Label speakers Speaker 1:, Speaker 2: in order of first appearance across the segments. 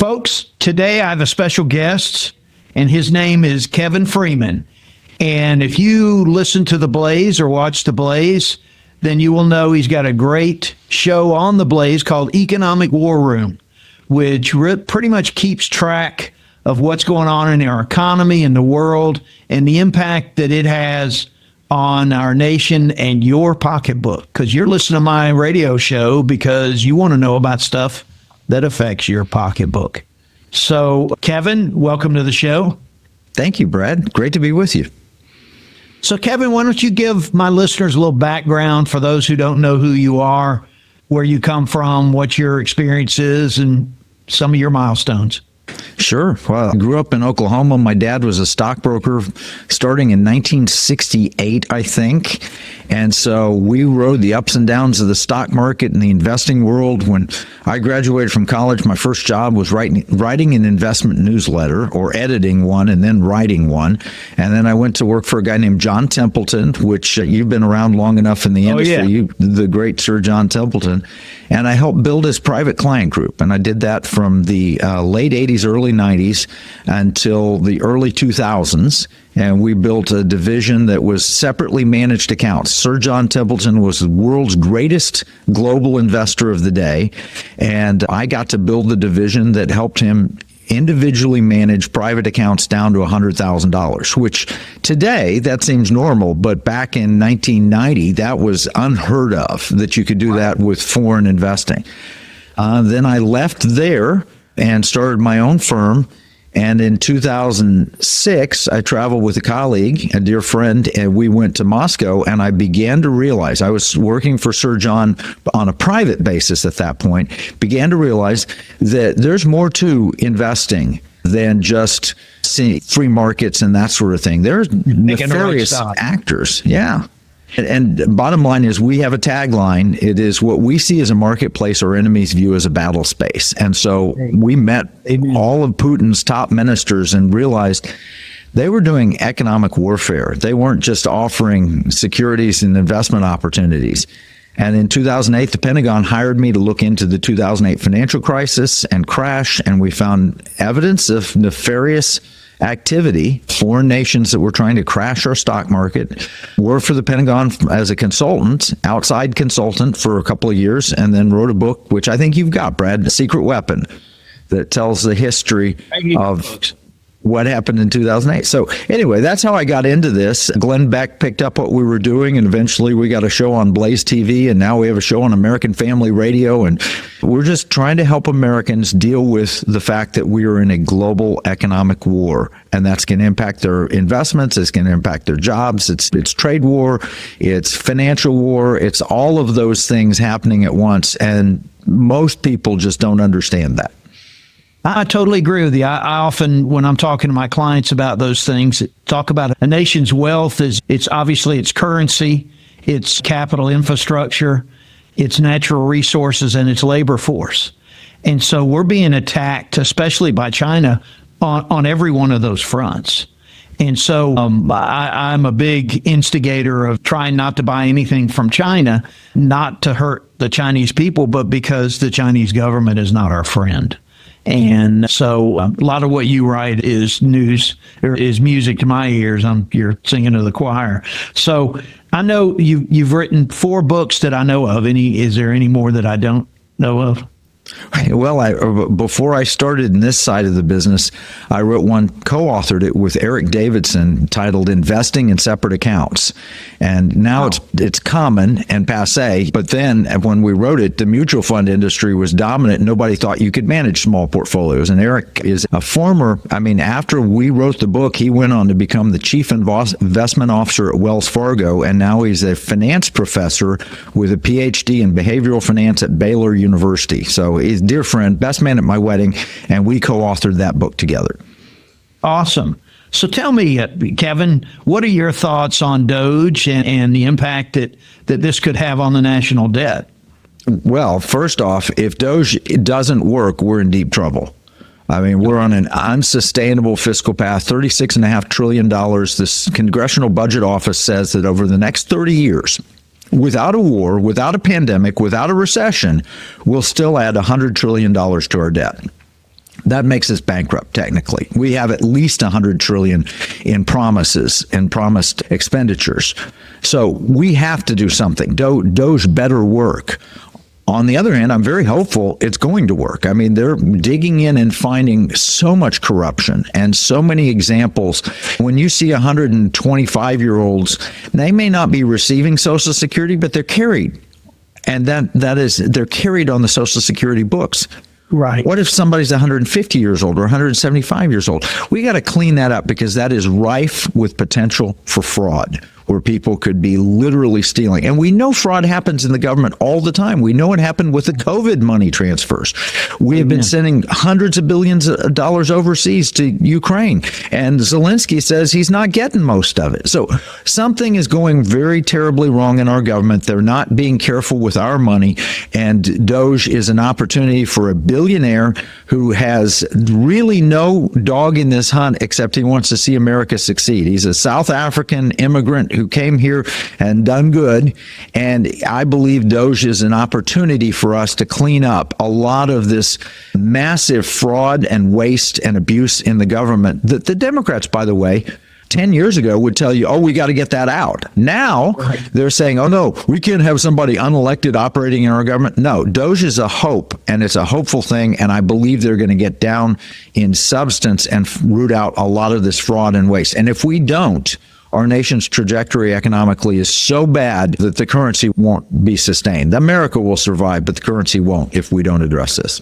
Speaker 1: Folks, today I have a special guest, and his name is Kevin Freeman. And if you listen to The Blaze or watch The Blaze, then you will know he's got a great show on The Blaze called Economic War Room, which pretty much keeps track of what's going on in our economy and the world and the impact that it has on our nation and your pocketbook. Because you're listening to my radio show because you want to know about stuff that affects your pocketbook. So, Kevin, welcome to the show.
Speaker 2: Thank you, Brad. Great to be with you.
Speaker 1: So, Kevin, why don't you give my listeners a little background for those who don't know who you are, where you come from, what your experience is, and some of your milestones.
Speaker 2: Sure. Well, I grew up in Oklahoma. My dad was a stockbroker starting in 1968, I think. And so we rode the ups and downs of the stock market and the investing world. When I graduated from college, my first job was writing an investment newsletter, or editing one and then writing one. And then I went to work for a guy named John Templeton, which you've been around long enough in the industry.
Speaker 1: Oh, yeah.
Speaker 2: The great Sir John Templeton. And I helped build his private client group. And I did that from the late 80s, early 90s until the early 2000s. And we built a division that was separately managed accounts. Sir John Templeton was the world's greatest global investor of the day. And I got to build the division that helped him individually manage private accounts down to $100,000, which today that seems normal, but back in 1990, that was unheard of, that you could do that with foreign investing. Then I left there and started my own firm. And in 2006, I traveled with a colleague, a dear friend, and we went to Moscow, and I began to realize, I was working for Sir John on a private basis at that point, began to realize that there's more to investing than just seeing free markets and that sort of thing. There's nefarious actors. Yeah. And bottom line is, we have a tagline. It is, what we see as a marketplace, our enemies view as a battle space. And so we met all of Putin's top ministers and realized they were doing economic warfare. They weren't just offering securities and investment opportunities. And in 2008, the Pentagon hired me to look into the 2008 financial crisis and crash, and we found evidence of nefarious activity. Foreign nations that were trying to crash our stock market. Worked for the Pentagon as a consultant, outside consultant, for a couple of years, and then wrote a book, which I think you've got, Brad, A Secret Weapon, that tells the history of what happened in 2008. So anyway, that's how I got into this. Glenn Beck picked up what we were doing, and eventually we got a show on Blaze TV, and now we have a show on American Family Radio, and we're just trying to help Americans deal with the fact that we are in a global economic war, and that's going to impact their investments, it's going to impact their jobs, it's trade war, it's financial war, it's all of those things happening at once, and most people just don't understand that.
Speaker 1: I totally agree with you. I often, when I'm talking to my clients about those things, talk about a nation's wealth is, it's obviously its currency, its capital infrastructure, its natural resources, and its labor force. And so we're being attacked, especially by China, on every one of those fronts. And so I'm a big instigator of trying not to buy anything from China, not to hurt the Chinese people, but because the Chinese government is not our friend. And so a lot of what you write is news, or is music to my ears. You're singing to the choir. So I know you've written 4 books that I know of. Is there any more that I don't know of?
Speaker 2: Well, before I started in this side of the business, I wrote one, co-authored it with Eric Davidson, titled Investing in Separate Accounts. And now it's common and passé. But then when we wrote it, the mutual fund industry was dominant. Nobody thought you could manage small portfolios. And Eric is a former, after we wrote the book, he went on to become the chief investment officer at Wells Fargo. And now he's a finance professor with a PhD in behavioral finance at Baylor University. So he's a dear friend, best man at my wedding, and we co-authored that book together.
Speaker 1: Awesome. So tell me, Kevin, what are your thoughts on Doge and the impact that this could have on the national debt?
Speaker 2: Well, first off, if Doge doesn't work, we're in deep trouble. We're on an unsustainable fiscal path, $36.5 trillion. This Congressional Budget Office says that over the next 30 years, without a war, without a pandemic, without a recession, we'll still add $100 trillion to our debt. That makes us bankrupt, technically. We have at least $100 trillion in promises and promised expenditures. So we have to do something. Doge better work. On the other hand, I'm very hopeful it's going to work. I mean, they're digging in and finding so much corruption and so many examples. When you see 125-year-olds, they may not be receiving Social Security, but they're carried. And they're carried on the Social Security books.
Speaker 1: Right.
Speaker 2: What if somebody's 150 years old or 175 years old? We got to clean that up because that is rife with potential for fraud, where people could be literally stealing. And we know fraud happens in the government all the time. We know it happened with the COVID money transfers. We have been sending hundreds of billions of dollars overseas to Ukraine, and Zelensky says he's not getting most of it. So something is going very terribly wrong in our government. They're not being careful with our money, and Doge is an opportunity for a billionaire who has really no dog in this hunt except he wants to see America succeed. He's a South African immigrant who came here and done good. And I believe Doge is an opportunity for us to clean up a lot of this massive fraud and waste and abuse in the government that the Democrats, by the way, 10 years ago would tell you, oh, we got to get that out. Now they're saying, oh, no, we can't have somebody unelected operating in our government. No, Doge is a hope, and it's a hopeful thing. And I believe they're going to get down in substance and root out a lot of this fraud and waste. And if we don't, our nation's trajectory economically is so bad that the currency won't be sustained. America will survive, but the currency won't if we don't address this.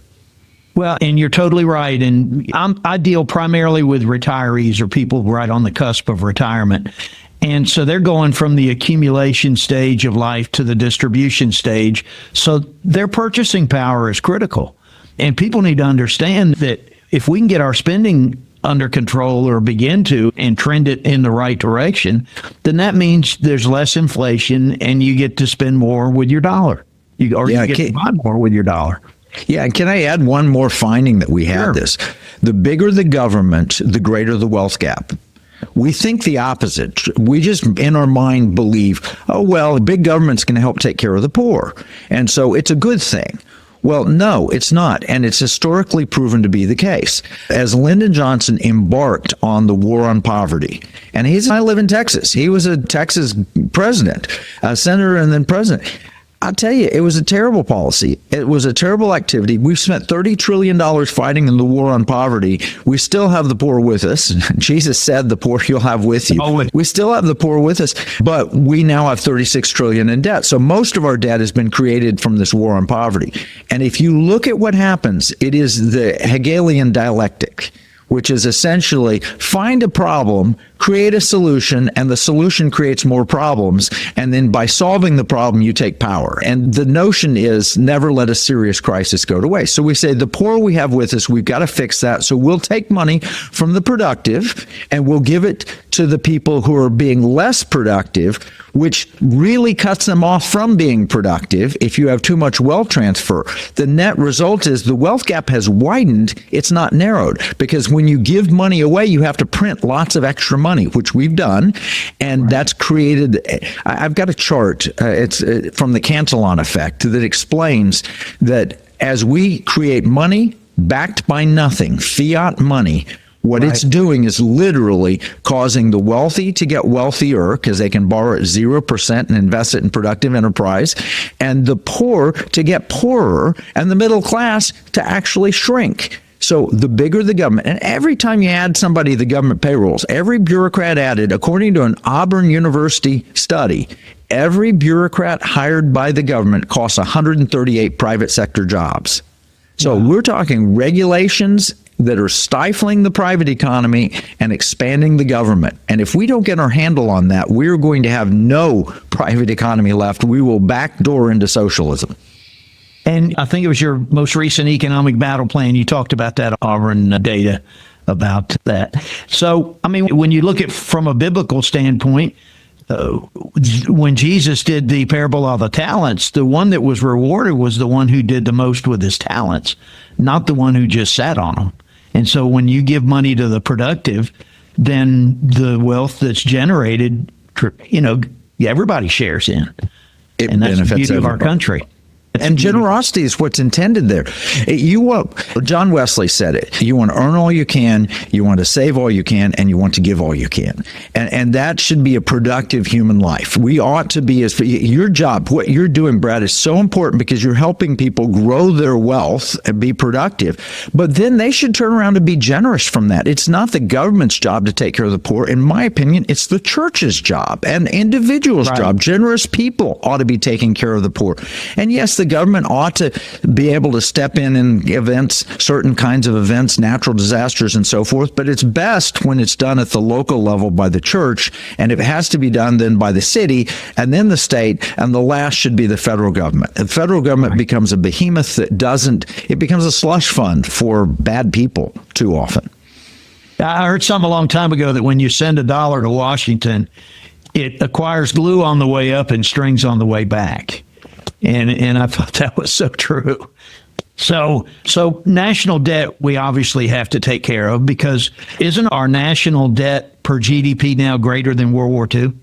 Speaker 1: Well, and you're totally right. And I deal primarily with retirees or people right on the cusp of retirement. And so they're going from the accumulation stage of life to the distribution stage. So their purchasing power is critical. And people need to understand that if we can get our spending under control or begin to and trend it in the right direction, then that means there's less inflation and you get to spend more with your dollar. You get to buy more with your dollar.
Speaker 2: Yeah, and can I add one more finding that we had this? The bigger the government, the greater the wealth gap. We think the opposite. We just, in our mind, believe, oh, well, big government's going to help take care of the poor. And so it's a good thing. Well, no, it's not. And it's historically proven to be the case. As Lyndon Johnson embarked on the war on poverty, and I live in Texas. He was a Texas president, a senator, and then president. I'll tell you, it was a terrible policy. It was a terrible activity. We've spent $30 trillion fighting in the war on poverty. We still have the poor with us. Jesus said, the poor you'll have with you. We still have the poor with us, but we now have $36 trillion in debt. So most of our debt has been created from this war on poverty. And if you look at what happens, it is the Hegelian dialectic, which is essentially find a problem, create a solution, and the solution creates more problems. And then by solving the problem, you take power. And the notion is never let a serious crisis go to waste. So we say the poor we have with us, we've got to fix that. So we'll take money from the productive and we'll give it to the people who are being less productive, which really cuts them off from being productive if you have too much wealth transfer. The net result is the wealth gap has widened, it's not narrowed, because when you give money away, you have to print lots of extra money, which we've done, and that's created, I've got a chart, it's from the Cantillon effect, that explains that as we create money backed by nothing, fiat money, what it's doing is literally causing the wealthy to get wealthier because they can borrow at 0% and invest it in productive enterprise, and the poor to get poorer, and the middle class to actually shrink. So the bigger the government, and every time you add somebody to the government payrolls, every bureaucrat added, according to an Auburn University study, every bureaucrat hired by the government costs 138 private sector jobs. So we're talking regulations that are stifling the private economy and expanding the government. And if we don't get our handle on that, we're going to have no private economy left. We will backdoor into socialism.
Speaker 1: And I think it was your most recent economic battle plan. You talked about that Auburn data about that. So, I mean, when you look at from a biblical standpoint, when Jesus did the parable of the talents, the one that was rewarded was the one who did the most with his talents, not the one who just sat on them. And so when you give money to the productive, then the wealth that's generated, everybody shares in.
Speaker 2: It
Speaker 1: and that's the
Speaker 2: benefits
Speaker 1: beauty of our
Speaker 2: everybody.
Speaker 1: country.
Speaker 2: And generosity is what's intended there. John Wesley said it. You want to earn all you can, you want to save all you can, and you want to give all you can. And that should be a productive human life. We ought to be, your job, what you're doing, Brad, is so important because you're helping people grow their wealth and be productive. But then they should turn around and be generous from that. It's not the government's job to take care of the poor. In my opinion, it's the church's job and individuals' job. Generous people ought to be taking care of the poor. And yes, the government ought to be able to step in events, certain kinds of events, natural disasters and so forth, but it's best when it's done at the local level by the church, and it has to be done then by the city, and then the state, and the last should be the federal government. The federal government becomes a behemoth that it becomes a slush fund for bad people too often.
Speaker 1: I heard something a long time ago that when you send $1 to Washington, it acquires glue on the way up and strings on the way back. And I thought that was so true. So national debt we obviously have to take care of, because isn't our national debt per GDP now greater than World War II?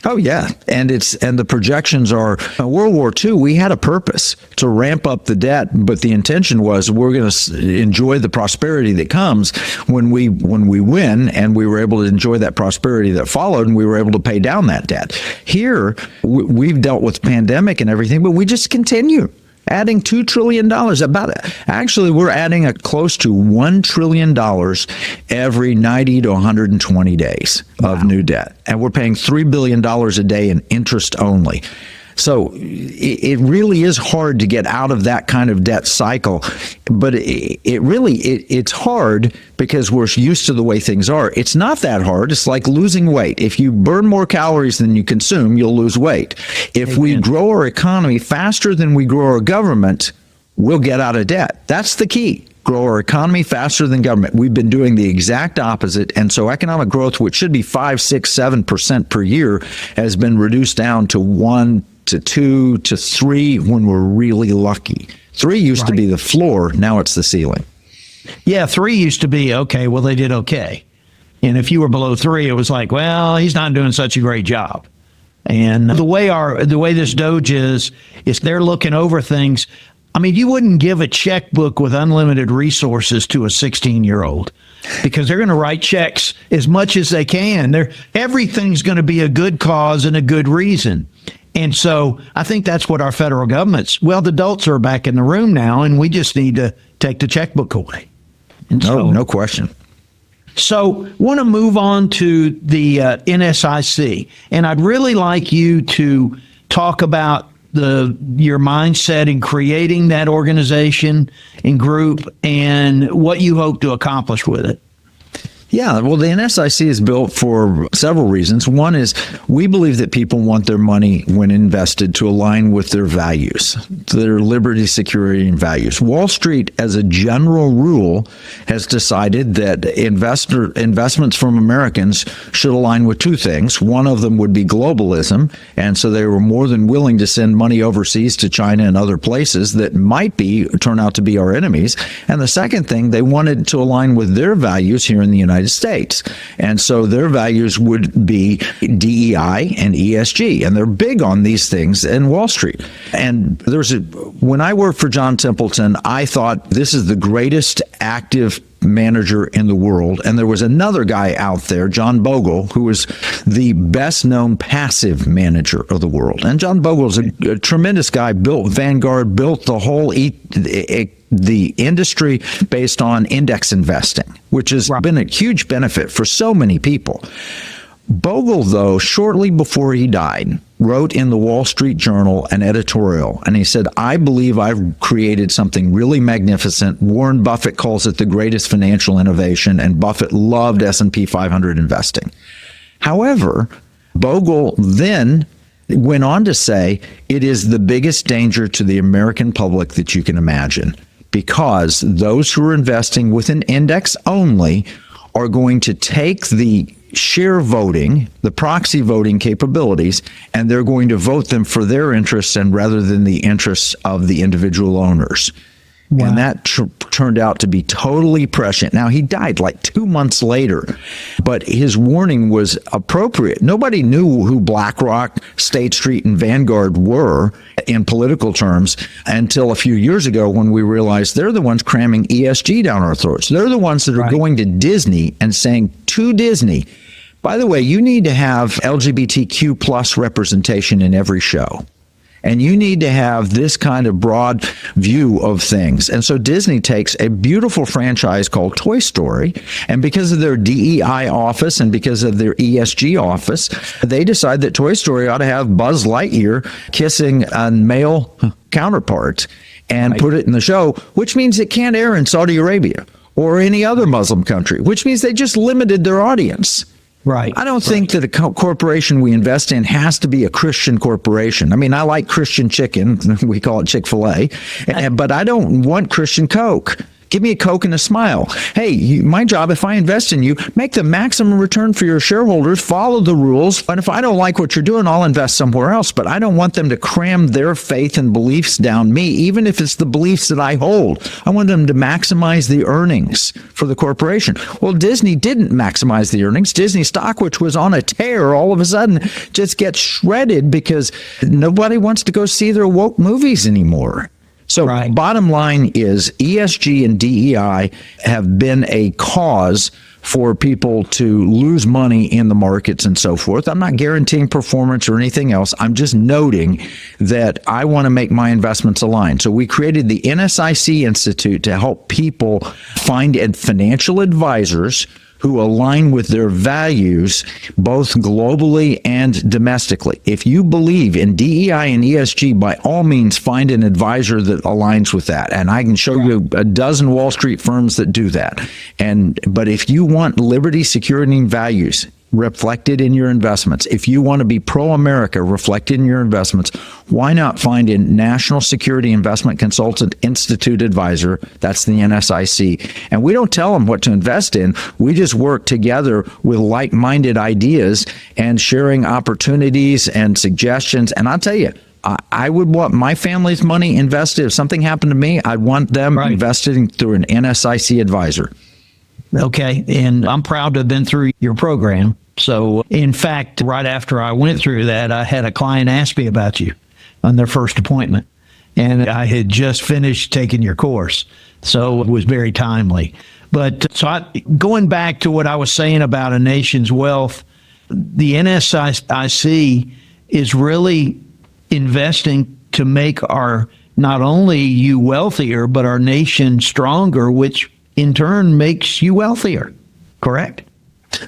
Speaker 2: Oh, yeah. And the projections are World War II, we had a purpose to ramp up the debt, but the intention was we're going to enjoy the prosperity that comes when we win, and we were able to enjoy that prosperity that followed, and we were able to pay down that debt. Here, we've dealt with pandemic and everything, but we just continue adding $2 trillion. Actually, we're adding close to $1 trillion every 90 to 120 days of new debt. And we're paying $3 billion a day in interest only. So it really is hard to get out of that kind of debt cycle. But it's hard because we're used to the way things are. It's not that hard. It's like losing weight. If you burn more calories than you consume, you'll lose weight. If we grow our economy faster than we grow our government, we'll get out of debt. That's the key. Grow our economy faster than government. We've been doing the exact opposite. And so economic growth, which should be 5, 6, 7% per year, has been reduced down to 1 to 2 to 3 when we're really lucky. 3 used to be the floor. Now it's the ceiling.
Speaker 1: Yeah, 3 used to be, okay, well, they did okay. And if you were below 3, it was like, well, he's not doing such a great job. And the way this Doge is they're looking over things. I mean, you wouldn't give a checkbook with unlimited resources to a 16-year-old, because they're going to write checks as much as they can. Everything's going to be a good cause and a good reason. And so I think that's what our federal government's, the adults are back in the room now, and we just need to take the checkbook away. And
Speaker 2: no question.
Speaker 1: So want to move on to the NSIC. And I'd really like you to talk about your mindset in creating that organization and group and what you hope to accomplish with it.
Speaker 2: Yeah, well, the NSIC is built for several reasons. One is we believe that people want their money, when invested, to align with their values, their liberty, security, and values. Wall Street, as a general rule, has decided that investments from Americans should align with 2 things. One of them would be globalism, and so they were more than willing to send money overseas to China and other places that might turn out to be our enemies. And the second thing, they wanted to align with their values here in the United States. And so their values would be DEI and ESG. And they're big on these things in Wall Street. And when I worked for John Templeton, I thought this is the greatest active manager in the world. And there was another guy out there, John Bogle, who was the best known passive manager of the world. And John Bogle's a tremendous guy, built Vanguard, built the whole the industry based on index investing, which has been a huge benefit for so many people. Bogle, though, shortly before he died, wrote in the Wall Street Journal an editorial, and he said, I believe I've created something really magnificent. Warren Buffett calls it the greatest financial innovation, and Buffett loved S&P 500 investing. However, Bogle then went on to say, it is the biggest danger to the American public that you can imagine, because those who are investing with an index only are going to take the share voting, the proxy voting capabilities, and they're going to vote them for their interests and rather than the interests of the individual owners.
Speaker 1: Wow.
Speaker 2: And that turned out to be totally prescient. Now, he died like 2 months later, but his warning was appropriate. Nobody knew who BlackRock, State Street, and Vanguard were in political terms until a few years ago when we realized they're the ones cramming ESG down our throats. They're the ones that are going to Disney and saying to Disney, by the way, you need to have LGBTQ plus representation in every show. And you need to have this kind of broad view of things. And so Disney takes a beautiful franchise called Toy Story, and because of their DEI office and because of their ESG office, they decide that Toy Story ought to have Buzz Lightyear kissing a male counterpart and put it in the show, which means it can't air in Saudi Arabia or any other Muslim country, which means they just limited their audience.
Speaker 1: Right.
Speaker 2: I don't think that a corporation we invest in has to be a Christian corporation. I mean, I like Christian chicken. We call it Chick-fil-A. But I don't want Christian Coke. Give me a Coke and a smile. Hey, my job, if I invest in you, make the maximum return for your shareholders, follow the rules. And if I don't like what you're doing, I'll invest somewhere else. But I don't want them to cram their faith and beliefs down me, even if it's the beliefs that I hold. I want them to maximize the earnings for the corporation. Well, Disney didn't maximize the earnings. Disney stock, which was on a tear, all of a sudden just gets shredded because nobody wants to go see their woke movies anymore. So bottom line is ESG and DEI have been a cause for people to lose money in the markets and so forth. I'm not guaranteeing performance or anything else. I'm just noting that I want to make my investments aligned. So we created the NSIC Institute to help people find financial advisors who align with their values, both globally and domestically. If you believe in DEI and ESG, by all means, find an advisor that aligns with that. And I can show you a dozen Wall Street firms that do that. But if you want liberty, security, and values reflected in your investments, if you want to be pro-America reflected in your investments, why not find a National Security Investment Consultant Institute advisor? That's the NSIC. And we don't tell them what to invest in. We just work together with like-minded ideas and sharing opportunities and suggestions. And I'll tell you, I would want my family's money invested. If something happened to me, I'd want them invested through an NSIC advisor.
Speaker 1: Okay. And I'm proud to have been through your program. So, in fact, right after I went through that, I had a client ask me about you on their first appointment. And I had just finished taking your course. So it was very timely. But going back to what I was saying about a nation's wealth, the NSIC is really investing to make not only you wealthier, but our nation stronger, which in turn makes you wealthier, correct?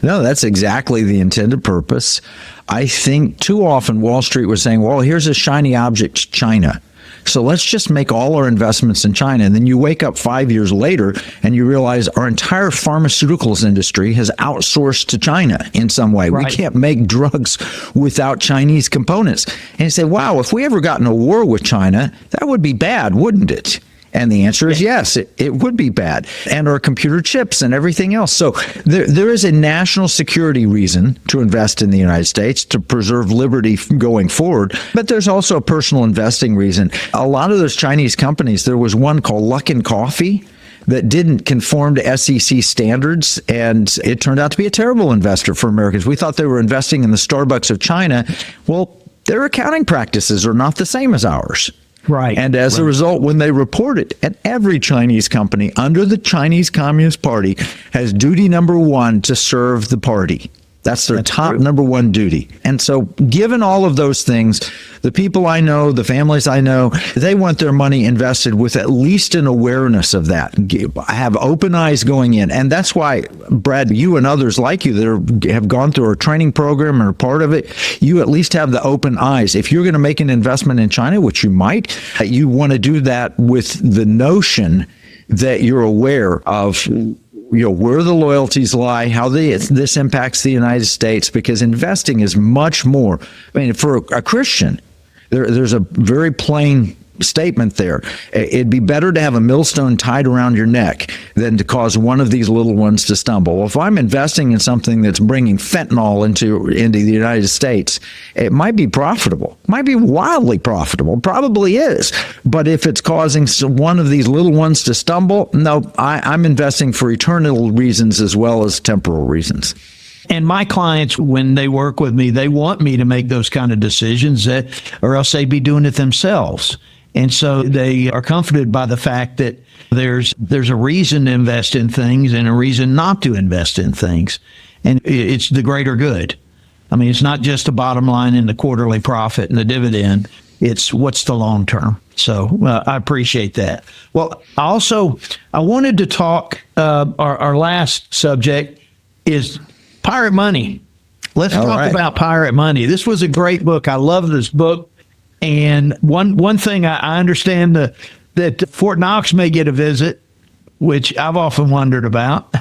Speaker 2: No, that's exactly the intended purpose. I think too often Wall Street was saying, well, here's a shiny object, China. So let's just make all our investments in China. And then you wake up 5 years later and you realize our entire pharmaceuticals industry has outsourced to China in some way. We can't make drugs without Chinese components. And you say, wow, if we ever got in a war with China, that would be bad, wouldn't it? And the answer is yes, it would be bad. And our computer chips and everything else. So there is a national security reason to invest in the United States, to preserve liberty going forward. But there's also a personal investing reason. A lot of those Chinese companies, there was one called Luckin Coffee that didn't conform to SEC standards, and it turned out to be a terrible investor for Americans. We thought they were investing in the Starbucks of China. Well, their accounting practices are not the same as ours.
Speaker 1: Right.
Speaker 2: And as a result, when they report it, and every Chinese company under the Chinese Communist Party has duty number one to serve the party. That's their top number one duty. And so given all of those things, the people I know, the families I know, they want their money invested with at least an awareness of that. Have open eyes going in. And that's why, Brad, you and others like you that have gone through our training program or part of it, you at least have the open eyes. If you're going to make an investment in China, which you might, you want to do that with the notion that you're aware of where the loyalties lie, how this impacts the United States, because investing is much more. I mean, for a Christian, there's a very plain statement there. It'd be better to have a millstone tied around your neck than to cause one of these little ones to stumble. Well, if I'm investing in something that's bringing fentanyl into the United States, it might be profitable, might be wildly profitable, probably is. But if it's causing one of these little ones to stumble, no, I'm investing for eternal reasons as well as temporal reasons.
Speaker 1: And my clients, when they work with me, they want me to make those kind of decisions, or else they'd be doing it themselves. And so they are comforted by the fact that there's a reason to invest in things and a reason not to invest in things. And it's the greater good. I mean, it's not just the bottom line and the quarterly profit and the dividend. It's what's the long term. So I appreciate that. Well, I wanted to talk, our last subject is Pirate Money. Let's talk about Pirate Money. This was a great book. I love this book. And one thing I understand that Fort Knox may get a visit, which I've often wondered about.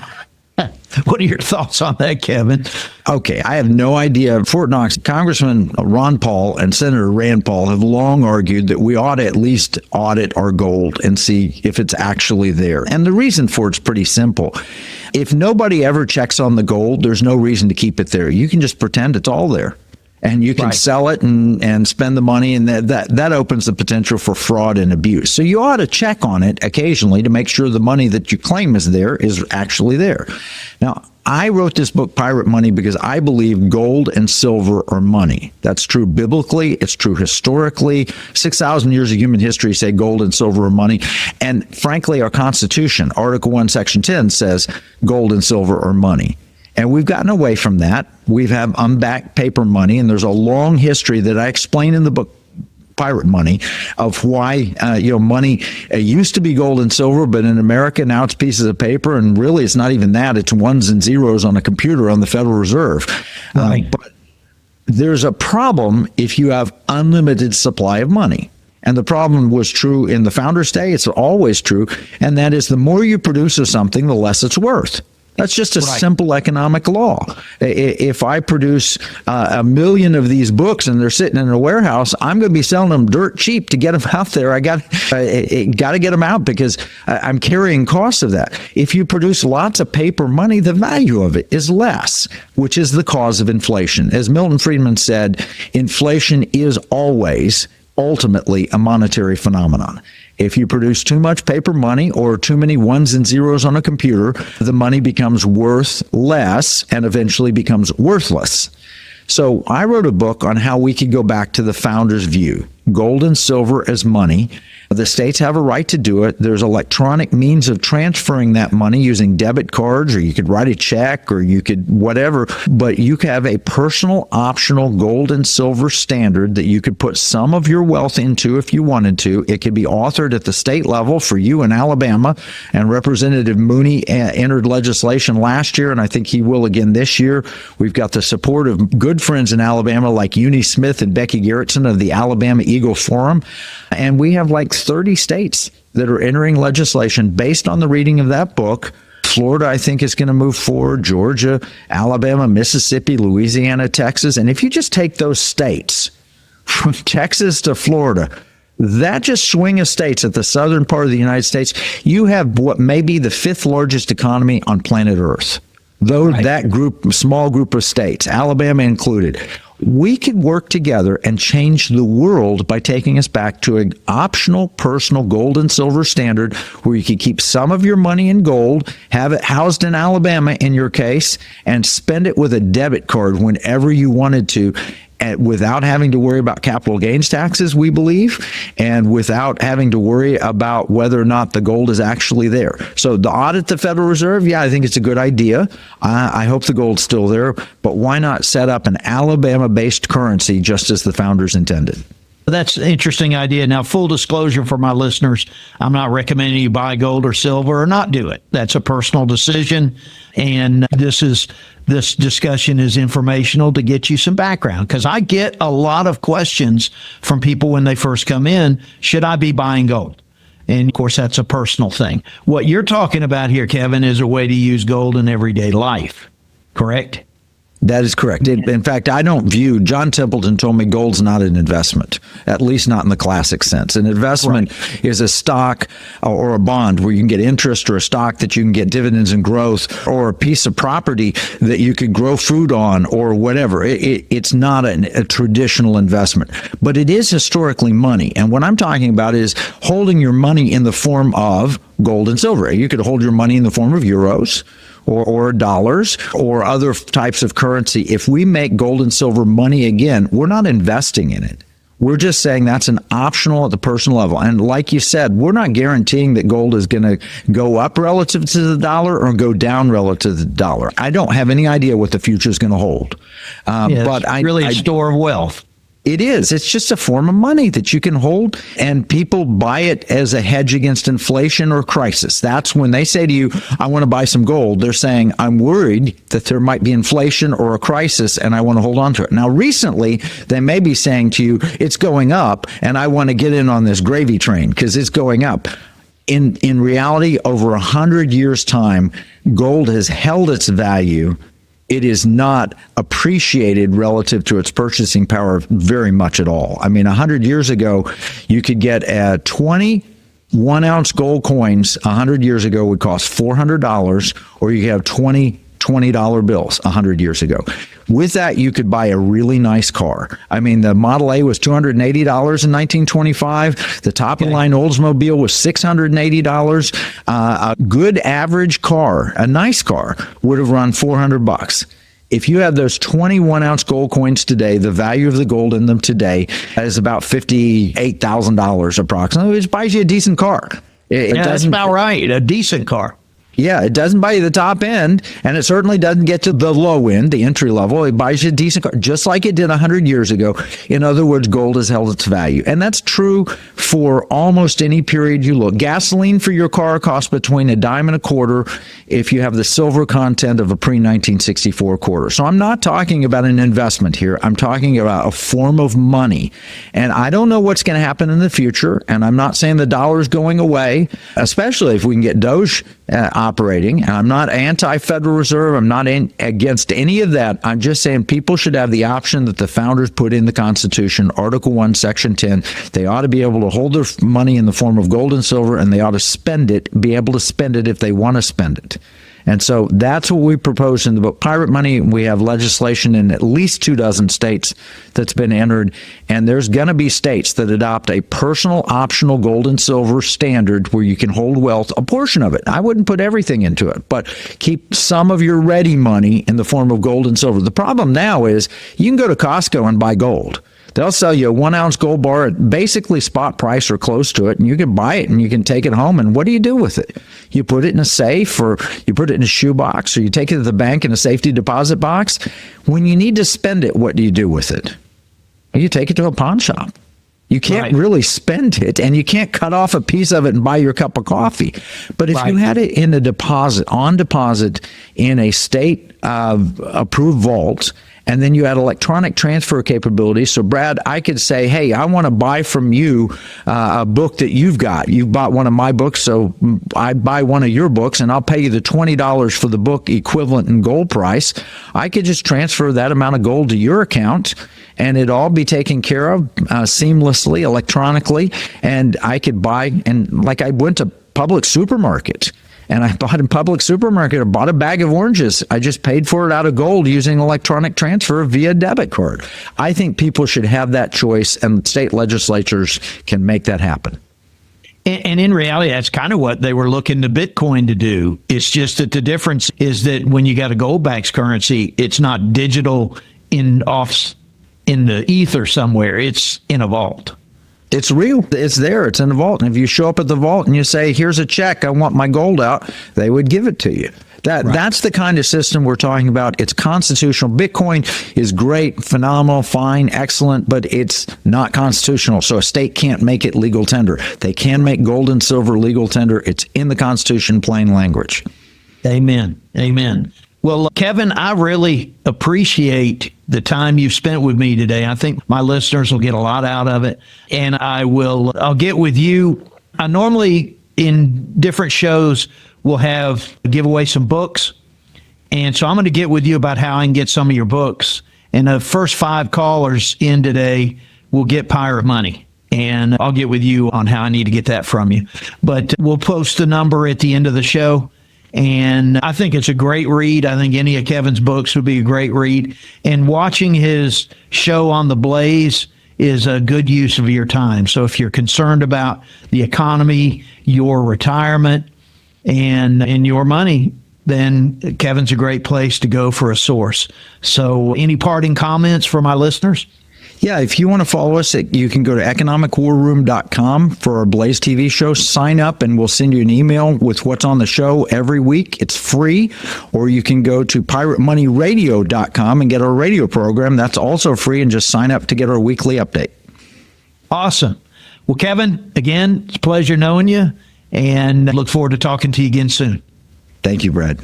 Speaker 1: What are your thoughts on that, Kevin?
Speaker 2: Okay, I have no idea. Fort Knox, Congressman Ron Paul and Senator Rand Paul have long argued that we ought to at least audit our gold and see if it's actually there. And the reason for it's pretty simple. If nobody ever checks on the gold, there's no reason to keep it there. You can just pretend it's all there. And you can sell it and spend the money, and that opens the potential for fraud and abuse. So you ought to check on it occasionally to make sure the money that you claim is there is actually there. Now, I wrote this book, Pirate Money, because I believe gold and silver are money. That's true biblically. It's true historically. 6,000 years of human history say gold and silver are money. And frankly, our Constitution, Article 1, Section 10, says gold and silver are money. And we've gotten away from that. We have unbacked paper money, and there's a long history that I explain in the book, Pirate Money, of why money used to be gold and silver, but in America now it's pieces of paper, and really it's not even that. It's ones and zeros on a computer on the Federal Reserve.
Speaker 1: Right.
Speaker 2: But there's a problem if you have unlimited supply of money. And the problem was true in the Founders' Day. It's always true. And that is the more you produce of something, the less it's worth. That's just a simple economic law. If I produce 1 million of these books and they're sitting in a warehouse, I'm going to be selling them dirt cheap to get them out there. I got to get them out because I'm carrying costs of that. If you produce lots of paper money, the value of it is less, which is the cause of inflation. As Milton Friedman said, inflation is always ultimately a monetary phenomenon. If you produce too much paper money or too many ones and zeros on a computer, the money becomes worth less and eventually becomes worthless. So I wrote a book on how we could go back to the founders' view. Gold and silver as money. The states have a right to do it. There's electronic means of transferring that money using debit cards, or you could write a check, or you could whatever. But you could have a personal optional gold and silver standard that you could put some of your wealth into if you wanted to. It could be authored at the state level for you in Alabama. And Representative Mooney entered legislation last year, and I think he will again this year. We've got the support of good friends in Alabama like Uni Smith and Becky Garrettson of the Alabama Eagle Forum. And we have like 30 states that are entering legislation based on the reading of that book. Florida, I think, is going to move forward. Georgia, Alabama, Mississippi, Louisiana, Texas. And if you just take those states, from Texas to Florida, that just swing of states at the southern part of the United States, you have what may be the 5th largest economy on planet Earth. Though that group, small group of states, Alabama included, we could work together and change the world by taking us back to an optional personal gold and silver standard where you could keep some of your money in gold, have it housed in Alabama in your case, and spend it with a debit card whenever you wanted to, without having to worry about capital gains taxes, we believe, and without having to worry about whether or not the gold is actually there. So the audit the Federal Reserve, yeah, I think it's a good idea. I hope the gold's still there, but why not set up an Alabama-based currency just as the founders intended?
Speaker 1: That's an interesting idea. Now, full disclosure for my listeners, I'm not recommending you buy gold or silver or not do it. That's a personal decision. And this discussion is informational to get you some background, because I get a lot of questions from people when they first come in. Should I be buying gold? And of course, that's a personal thing. What you're talking about here, Kevin, is a way to use gold in everyday life, correct?
Speaker 2: That is correct. In fact, I don't view, John Templeton told me gold's not an investment, at least not in the classic sense. An investment is a stock or a bond where you can get interest, or a stock that you can get dividends and growth, or a piece of property that you could grow food on, or whatever. It's not a traditional investment, but it is historically money. And what I'm talking about is holding your money in the form of gold and silver. You could hold your money in the form of euros, or dollars, or other types of currency. If we make gold and silver money again, we're not investing in it. We're just saying that's an optional at the personal level. And like you said, we're not guaranteeing that gold is going to go up relative to the dollar or go down relative to the dollar. I don't have any idea what the future is going to hold.
Speaker 1: But it's really a store of wealth.
Speaker 2: It is. It's just a form of money that you can hold, and people buy it as a hedge against inflation or crisis. That's when they say to you, I want to buy some gold. They're saying, I'm worried that there might be inflation or a crisis, and I want to hold on to it. Now, recently, they may be saying to you, it's going up, and I want to get in on this gravy train because it's going up. In reality, over 100 years' time, gold has held its value. It is not appreciated relative to its purchasing power very much at all. I mean, 100 years ago, you could get 21-ounce gold coins 100 years ago would cost $400, or you could have $20 bills 100 years ago. With that, you could buy a really nice car. I mean, the Model A was $280 in 1925. The top-of-the-line Oldsmobile was $680. A good average car, a nice car, would have run $400. If you have those 21-ounce gold coins today, the value of the gold in them today is about $58,000 approximately, which buys you a decent car.
Speaker 1: That's about right, a decent car.
Speaker 2: Yeah, it doesn't buy you the top end, and it certainly doesn't get to the low end, the entry level. It buys you a decent car, just like it did 100 years ago. In other words, gold has held its value. And that's true for almost any period you look. Gasoline for your car costs between $1.25 if you have the silver content of a pre-1964 quarter. So I'm not talking about an investment here. I'm talking about a form of money. And I don't know what's going to happen in the future, and I'm not saying the dollar is going away, especially if we can get Doge operating. And I'm not anti-Federal Reserve. I'm not against any of that. I'm just saying people should have the option that the founders put in the Constitution, Article 1, Section 10. They ought to be able to hold their money in the form of gold and silver, and they ought to spend it, be able to spend it if they want to spend it. And so that's what we propose in the book. Pirate money, we have legislation in at least 24 states that's been entered. And there's going to be states that adopt a personal optional gold and silver standard where you can hold wealth, a portion of it. I wouldn't put everything into it, but keep some of your ready money in the form of gold and silver. The problem now is you can go to Costco and buy gold. They'll sell you a 1-ounce gold bar at basically spot price or close to it, and you can buy it and you can take it home. And what do you do with it? You put it in a safe, or you put it in a shoebox, or you take it to the bank in a safety deposit box. When you need to spend it, what do you do with it? You take it to a pawn shop. You can't really spend it, and you can't cut off a piece of it and buy your cup of coffee. But if you had it in a deposit, on deposit in a state approved vault, and then you had electronic transfer capability. So, Brad, I could say, hey, I want to buy from you a book that you've got. You've bought one of my books, so I buy one of your books, and I'll pay you the $20 for the book equivalent in gold price. I could just transfer that amount of gold to your account, and it'd all be taken care of seamlessly, electronically. And I could buy, and like I went to Public Supermarket, and I bought in Public Supermarket, I bought a bag of oranges. I just paid for it out of gold using electronic transfer via debit card. I think people should have that choice, and state legislatures can make that happen.
Speaker 1: And in reality, that's kind of what they were looking to Bitcoin to do. It's just that the difference is that when you got a gold-backed currency, it's not digital in the ether somewhere. It's in a vault.
Speaker 2: It's real. It's there. It's in the vault. And if you show up at the vault and you say, here's a check, I want my gold out, they would give it to you. That's the kind of system we're talking about. It's constitutional. Bitcoin is great, phenomenal, fine, excellent, but it's not constitutional. So a state can't make it legal tender. They can make gold and silver legal tender. It's in the Constitution, plain language.
Speaker 1: Amen. Amen. Well, Kevin, I really appreciate the time you've spent with me today. I think my listeners will get a lot out of it, and I'll get with you. I normally in different shows will give away some books, And so I'm going to get with you about how I can get some of your books. And the first 5 callers in today will get Pirate Money. And I'll get with you on how I need to get that from you. But we'll post the number at the end of the show. And I think it's a great read. I think any of Kevin's books would be a great read. And watching his show on the Blaze is a good use of your time. So if you're concerned about the economy, your retirement, and your money, then Kevin's a great place to go for a source. So any parting comments for my listeners?
Speaker 2: Yeah, if you want to follow us, you can go to economicwarroom.com for our Blaze TV show. Sign up and we'll send you an email with what's on the show every week. It's free. Or you can go to piratemoneyradio.com and get our radio program. That's also free, and just sign up to get our weekly update.
Speaker 1: Awesome. Well, Kevin, again, it's a pleasure knowing you, and look forward to talking to you again soon.
Speaker 2: Thank you, Brad.